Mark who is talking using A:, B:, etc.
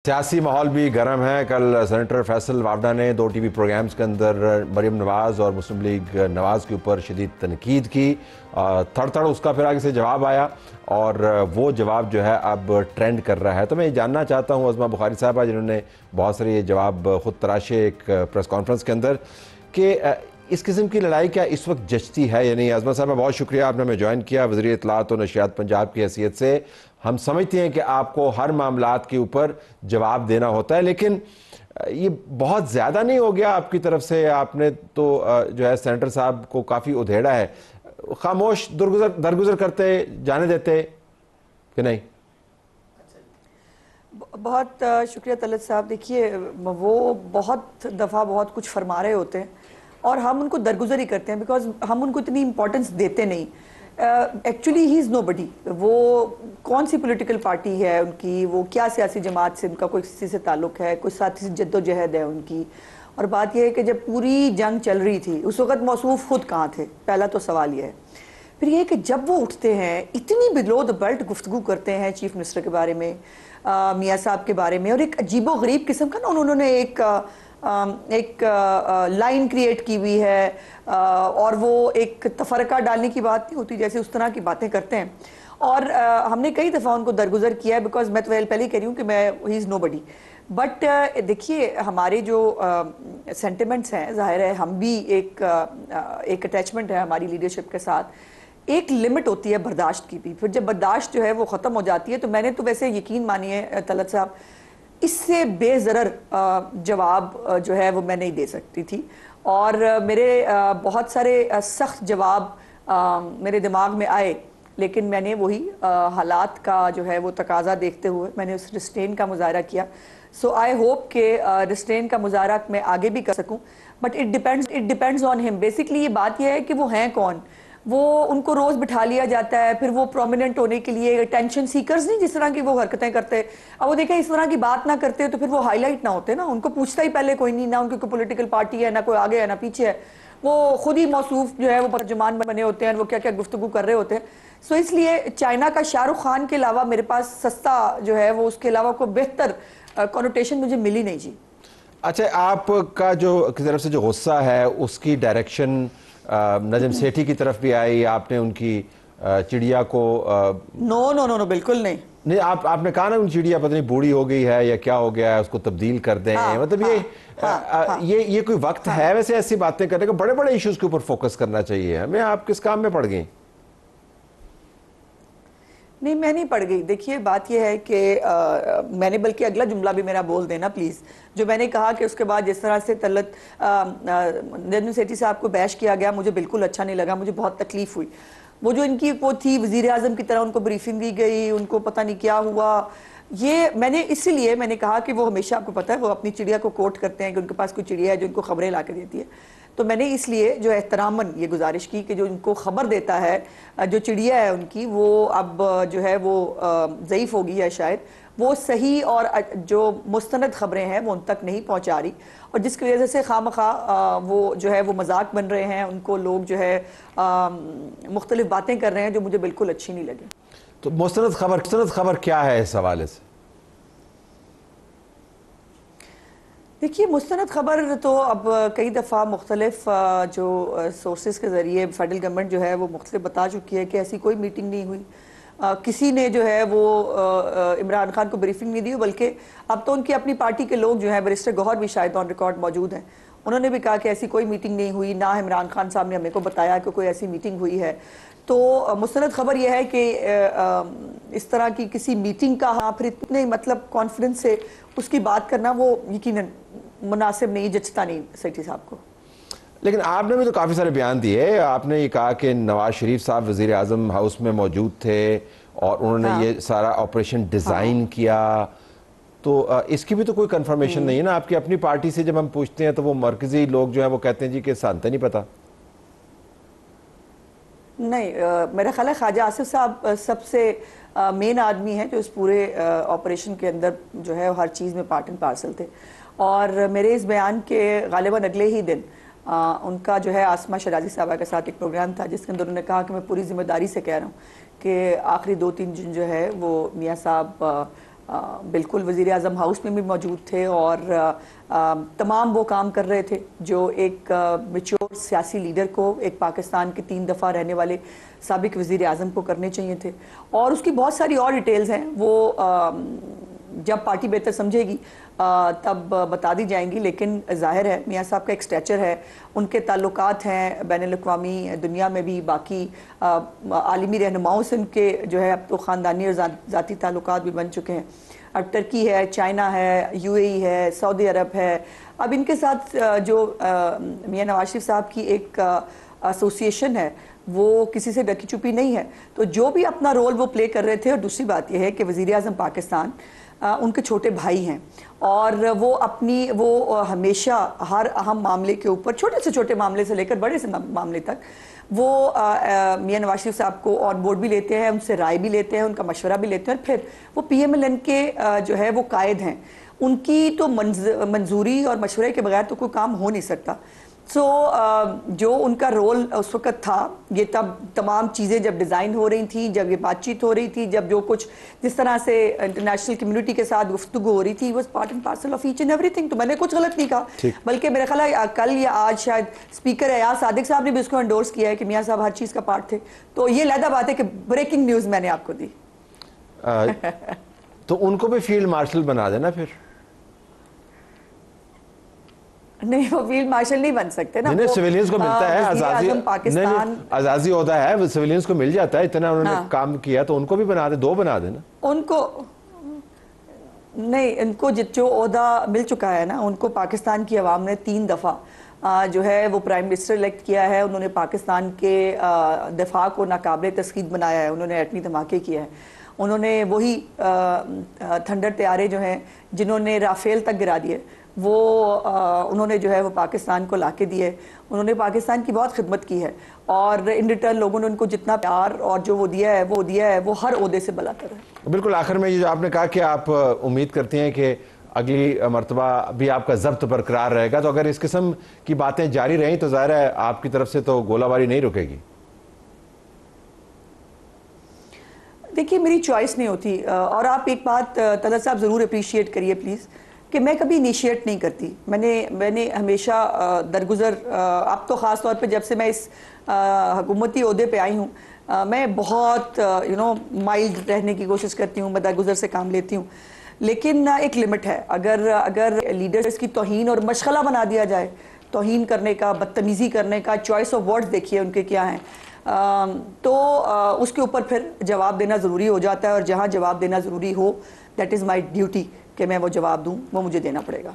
A: سیاسی ماحول بھی گرم ہے۔ کل سینیٹر فیصل وافڈا نے 2 ٹی وی پروگرامز کے اندر مریم نواز اور مسلم لیگ نواز کے اوپر شدید تنقید کی۔ تھڑ اس کا پھر آگے سے جواب آیا اور وہ جواب جو ہے اب ٹرینڈ کر رہا ہے۔ تو میں یہ جاننا چاہتا ہوں عظمیٰ بخاری صاحبہ، جنہوں نے بہت سارے یہ جواب خود تراشے ایک پریس کانفرنس کے اندر، کہ اس قسم کی لڑائی کیا اس وقت جچتی ہے یا نہیں؟ عظمیٰ صاحبہ بہت شکریہ، آپ نے ہمیں جوائن کیا وزیر اطلاعات و نشریات پنجاب کی حیثیت سے۔ ہم سمجھتے ہیں کہ آپ کو ہر معاملات کے اوپر جواب دینا ہوتا ہے، لیکن یہ بہت زیادہ نہیں ہو گیا آپ کی طرف سے؟ آپ نے تو جو ہے سینیٹر صاحب کو کافی ادھیڑا ہے، خاموش درگزر کرتے جانے دیتے کہ نہیں؟
B: بہت شکریہ طلعت صاحب۔ دیکھیے، وہ بہت دفعہ بہت کچھ فرما رہے ہوتے ہیں اور ہم ان کو درگزر ہی کرتے ہیں، بیکاز ہم ان کو اتنی امپورٹنس دیتے نہیں۔ ایکچولی ہی از نو بڈی، وہ کون سی پولیٹیکل پارٹی ہے ان کی، وہ کیا سیاسی جماعت سے ان کا کوئی کسی سے تعلق ہے، کوئی ساتھی سے جد و جہد ہے ان کی۔ اور بات یہ ہے کہ جب پوری جنگ چل رہی تھی اس وقت موصوف خود کہاں تھے؟ پہلا تو سوال یہ ہے۔ پھر یہ کہ جب وہ اٹھتے ہیں اتنی بلو دا بیلٹ گفتگو کرتے ہیں چیف منسٹر کے بارے میں، میاں صاحب کے بارے میں، اور ایک عجیب و غریب قسم کا انہوں نے ایک لائن کریٹ کی ہوئی ہے، اور وہ ایک تفرقہ ڈالنے کی بات نہیں ہوتی، جیسے اس طرح کی باتیں کرتے ہیں۔ اور ہم نے کئی دفعہ ان کو درگزر کیا ہے، بیکاز میں تو پہلے ہی کہہ رہی ہوں کہ ہی از نو بڈی۔ بٹ دیکھیے، ہمارے جو سینٹیمنٹس ہیں، ظاہر ہے ہم بھی ایک اٹیچمنٹ ہے ہماری لیڈرشپ کے ساتھ۔ ایک لمٹ ہوتی ہے برداشت کی بھی، پھر جب برداشت جو ہے وہ ختم ہو جاتی ہے تو میں نے تو ویسے یقین مانیے طلعت صاحب، اس سے بے ضرر جواب جو ہے وہ میں نہیں دے سکتی تھی، اور میرے بہت سارے سخت جواب میرے دماغ میں آئے، لیکن میں نے وہی حالات کا جو ہے وہ تقاضا دیکھتے ہوئے میں نے اس ریسٹرین کا مظاہرہ کیا۔ سو آئی ہوپ کہ ریسٹرین کا مظاہرہ میں آگے بھی کر سکوں، بٹ اٹ ڈیپینڈز آن ہم۔ بیسکلی یہ بات یہ ہے کہ وہ ہیں کون؟ وہ ان کو روز بٹھا لیا جاتا ہے، پھر وہ پرومیننٹ ہونے کے لیے ٹینشن سیکرز نہیں جس طرح کی وہ حرکتیں کرتے۔ اب وہ دیکھیں اس طرح کی بات نہ کرتے تو پھر وہ ہائی لائٹ نہ ہوتے نا، ان کو پوچھتا ہی پہلے کوئی نہیں، نہ ان کی کوئی پولیٹیکل پارٹی ہے، نہ کوئی آگے ہے نہ پیچھے ہے، وہ خود ہی موصوف جو ہے وہ ترجمان بنے ہوتے ہیں، وہ کیا کیا گفتگو کر رہے ہوتے ہیں۔ سو اس لیے چائنا کا شاہ رخ خان کے علاوہ میرے پاس سستا جو ہے وہ اس کے علاوہ کوئی بہتر کنوٹیشن مجھے ملی نہیں جی۔
A: اچھا، آپ کا جو کی طرف سے جو غصہ ہے اس کی ڈائریکشن نجم سیٹھی کی طرف بھی آئی؟ آپ نے ان کی چڑیا کو
B: نو بالکل نہیں،
A: آپ نے کہا نا ان چڑیا پتہ نہیں بوڑھی ہو گئی ہے یا کیا ہو گیا ہے، اس کو تبدیل کر دیں، مطلب یہ کوئی وقت ہے ویسے ایسی باتیں کرنے کا؟ بڑے بڑے ایشوز کے اوپر فوکس کرنا چاہیے ہمیں۔ آپ کس کام میں پڑ گئیں؟
B: نہیں، میں نہیں پڑ گئی۔ دیکھیے بات یہ ہے کہ میں نے بلکہ اگلا جملہ بھی میرا بول دینا پلیز، جو میں نے کہا کہ اس کے بعد جس طرح سے نجم سیٹھی صاحب کو بیش کیا گیا، مجھے بالکل اچھا نہیں لگا، مجھے بہت تکلیف ہوئی۔ وہ جو ان کی وہ تھی وزیر اعظم کی طرح ان کو بریفنگ دی گئی، ان کو پتہ نہیں کیا ہوا، یہ میں نے اسی لیے میں نے کہا کہ وہ ہمیشہ آپ کو پتہ ہے وہ اپنی چڑیا کو کوٹ کرتے ہیں کہ ان کے پاس کوئی چڑیا ہے جو ان کو خبریں لا کے دیتی ہے۔ تو میں نے اس لیے جو احتراماً یہ گزارش کی کہ جو ان کو خبر دیتا ہے، جو چڑیا ہے ان کی، وہ اب جو ہے وہ ضعیف ہو گئی ہے شاید، وہ صحیح اور جو مستند خبریں ہیں وہ ان تک نہیں پہنچا رہی، اور جس کی وجہ سے خواہ وہ جو ہے وہ مذاق بن رہے ہیں، ان کو لوگ جو ہے مختلف باتیں کر رہے ہیں جو مجھے بالکل اچھی نہیں لگی۔
A: تو مستند خبر کیا ہے اس حوالے سے؟
B: دیکھیے، مستند خبر تو اب کئی دفعہ مختلف جو سورسز کے ذریعے فیڈرل گورنمنٹ جو ہے وہ مختلف بتا چکی ہے کہ ایسی کوئی میٹنگ نہیں ہوئی، کسی نے جو ہے وہ عمران خان کو بریفنگ نہیں دی، بلکہ اب تو ان کی اپنی پارٹی کے لوگ جو ہیں، بیرسٹر گوہر بھی شاید آن ریکارڈ موجود ہیں، انہوں نے بھی کہا کہ ایسی کوئی میٹنگ نہیں ہوئی، نہ عمران خان صاحب نے ہمیں کو بتایا کہ کوئی ایسی میٹنگ ہوئی ہے۔ تو مستند خبر یہ ہے کہ اس طرح کی کسی میٹنگ کا پھر اتنے مطلب کانفیڈنس سے اس کی بات کرنا وہ یقیناً مناسب نہیں، جچتا نہیں سیٹھی صاحب کو۔
A: لیکن آپ نے بھی تو کافی سارے بیان دیے، آپ نے یہ کہا کہ نواز شریف صاحب وزیر اعظم ہاؤس میں موجود تھے اور انہوں نے یہ سارا آپریشن ڈیزائن کیا، تو اس کی بھی تو کوئی کنفرمیشن نہیں ہے نا؟ آپ کی اپنی پارٹی سے جب ہم پوچھتے ہیں تو وہ مرکزی لوگ جو ہیں وہ کہتے ہیں جی کہ سانتے نہیں پتا۔
B: نہیں، میرا خیال ہے خواجہ آصف صاحب سب سے مین آدمی ہیں جو اس پورے آپریشن کے اندر جو ہے ہر چیز میں پارٹ اینڈ پارسل تھے، اور میرے اس بیان کے غالباً اگلے ہی دن ان کا جو ہے آسمہ شرازی صاحبہ کے ساتھ ایک پروگرام تھا جس کے اندر انہوں نے کہا کہ میں پوری ذمہ داری سے کہہ رہا ہوں کہ آخری 2-3 دن جو ہے وہ میاں صاحب بالکل وزیر اعظم ہاؤس میں بھی موجود تھے اور تمام وہ کام کر رہے تھے جو ایک میچور سیاسی لیڈر کو، ایک پاکستان کے 3 دفعہ رہنے والے سابق وزیر اعظم کو کرنے چاہیے تھے. اور اس کی بہت ساری اور ڈیٹیلز ہیں، وہ جب پارٹی بہتر سمجھے گی تب بتا دی جائیں گی. لیکن ظاہر ہے میاں صاحب کا ایک سٹیچر ہے، ان کے تعلقات ہیں بین الاقوامی دنیا میں بھی، باقی عالمی رہنماؤں سے ان کے جو ہے اب تو خاندانی اور ذاتی تعلقات بھی بن چکے ہیں. اب ترکی ہے، چائنا ہے، یو اے ای ہے، سعودی عرب ہے. اب ان کے ساتھ جو میاں نواز شریف صاحب کی ایک ایسوسیشن ہے وہ کسی سے ڈکی چھپی نہیں ہے. تو جو بھی اپنا رول وہ پلے کر رہے تھے. اور دوسری بات یہ ہے کہ وزیر اعظم پاکستان ان کے چھوٹے بھائی ہیں، اور وہ ہمیشہ ہر اہم معاملے کے اوپر، چھوٹے سے چھوٹے معاملے سے لے کر بڑے سے معاملے تک، وہ میاں نواز شریف صاحب کو آن بورڈ بھی لیتے ہیں، ان سے رائے بھی لیتے ہیں، ان کا مشورہ بھی لیتے ہیں. اور پھر وہ پی ایم ایل این کے جو ہے وہ قائد ہیں، ان کی تو منظوری اور مشورے کے بغیر تو کوئی کام ہو نہیں سکتا. سو جو ان کا رول اس وقت تھا، یہ تب تمام چیزیں جب ڈیزائن ہو رہی تھیں، جب یہ بات چیت ہو رہی تھی، جب جو کچھ جس طرح سے انٹرنیشنل کمیونٹی کے ساتھ گفتگو ہو رہی تھی، was part and parcel of each and ایوری تھنگ. تو میں نے کچھ غلط نہیں کہا، بلکہ میرا خیال ہے کل یا آج شاید اسپیکر ایاز صادق صاحب نے بھی اس کو انڈورس کیا ہے کہ میاں صاحب ہر چیز کا پارٹ تھے. تو یہ علیحدہ بات ہے کہ بریکنگ نیوز میں نے آپ کو دی.
A: تو ان کو بھی فیلڈ مارشل بنا دینا پھر.
B: نہیں، وہ فیلڈ مارشل نہیں بن سکتے نا.
A: سویلینز کو ملتا ہے اعزازی عہدہ ہے، سویلینز کو مل جاتا ہے، اتنا انہوں نے کام کیا، تو ان کو بھی بنا دے، 2 بنا دینا.
B: ان کو نہیں، ان کو جو عہدہ مل چکا ہے نا، ان کو پاکستان کی عوام نے 3 دفعہ جو ہے وہ پرائم منسٹر الیکٹ کیا ہے. انہوں نے پاکستان کے دفاع کو ناقابل تسخیر بنایا ہے، انہوں نے ایٹمی دھماکے کیا ہے، انہوں نے وہی تھنڈر طیارے جو ہیں جنہوں نے رافیل تک گرا دیے، وہ انہوں نے جو ہے وہ پاکستان کو لا کے دیے. انہوں نے پاکستان کی بہت خدمت کی ہے، اور ان ریٹرن لوگوں نے ان کو جتنا پیار اور جو وہ دیا ہے وہ ہر عہدے سے بلاتر ہے.
A: بالکل. آخر میں یہ جو آپ نے کہا کہ آپ امید کرتی ہیں کہ اگلی مرتبہ بھی آپ کا ضبط برقرار رہے گا، تو اگر اس قسم کی باتیں جاری رہیں تو ظاہر ہے آپ کی طرف سے تو گولہ باری نہیں رکے گی.
B: دیکھیے میری چوائس نہیں ہوتی. اور آپ ایک بات طلعت صاحب ضرور اپریشیٹ کریے پلیز، کہ میں کبھی انیشیٹ نہیں کرتی. میں نے ہمیشہ درگزر، اب تو خاص طور پہ جب سے میں اس حکومتی عہدے پہ آئی ہوں، میں بہت مائلڈ رہنے کی کوشش کرتی ہوں، میں درگزر سے کام لیتی ہوں. لیکن ایک لمٹ ہے. اگر لیڈرز کی توہین اور مشغلہ بنا دیا جائے، توہین کرنے کا، بدتمیزی کرنے کا، چوائس آف ورڈز دیکھیے ان کے کیا ہیں، تو اس کے اوپر پھر جواب دینا ضروری ہو جاتا ہے. اور جہاں جواب دینا ضروری ہو، دیٹ از مائی ڈیوٹی کہ میں وہ جواب دوں، وہ مجھے دینا پڑے گا.